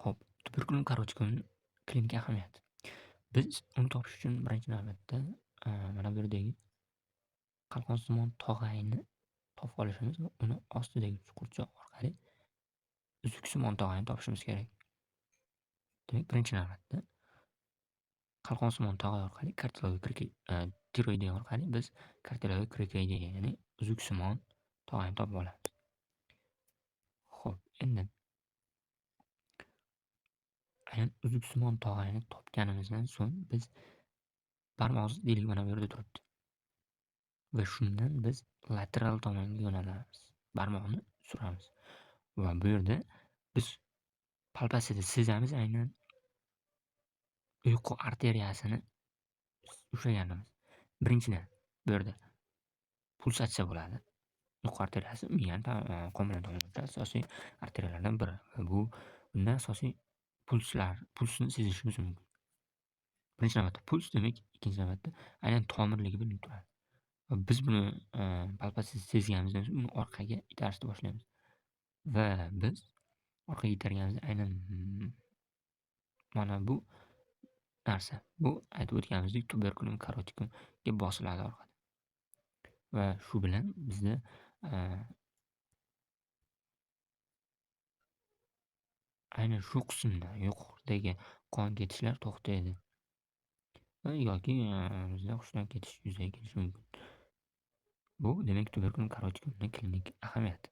Xo'p, tuberkulin karotikning klinik ahamiyati. Biz uni topish uchun birinchi navbatda mana bu yerdagi qalqonsimon tog'ayni topib olishimiz va uni ostidagi chuqurcha orqali uzuksimon tog'ayni topishimiz kerak. Demak, birinchi navbatda qalqonsimon tog'ay orqali tiroidiya orqali biz kartilyoid krikoidiya, ya'ni uzuksimon tog'ayni topib olamiz. Xo'p, endi uzuksimon tog'ayni topganimizdan so'ng biz barmoq deylik mana bu yerda turibdi. Va shundan biz lateral tomonga yo'nalamiz. Barmoqni suramiz. Va bu yerda biz palpasida sezamiz aynan uyqu arteriyasini ushlaganimiz. Birinchidan bu yerda pulsatsiya bo'ladi. Uyqu arteriyasi miyani qon bilan ta'minlovchi asosiy arteriyalardan biri. Va bunda asosiy pulsni sezishimiz mumkin. Birinchi navbatda puls, demak, ikkinchi navbatda aynan tomirligi bilinib turadi. Va biz buni palpasida sezganimizdan so'ng uni orqaga itarishni boshlaymiz. Va biz orqaga itarganimizda aynan mana bu narsa, bu aytib o'tganimizdek tuberkulin karotikumga bosiladi orqada. Va shu bilan bizda aynan shu qismda yuqoridagi qon ketishlar to'xtaydi. Va yoki bizda hushdan ketish yuzaga kelishi mumkin. Bu demak tuberkulin karotikumning klinik ahamiyati.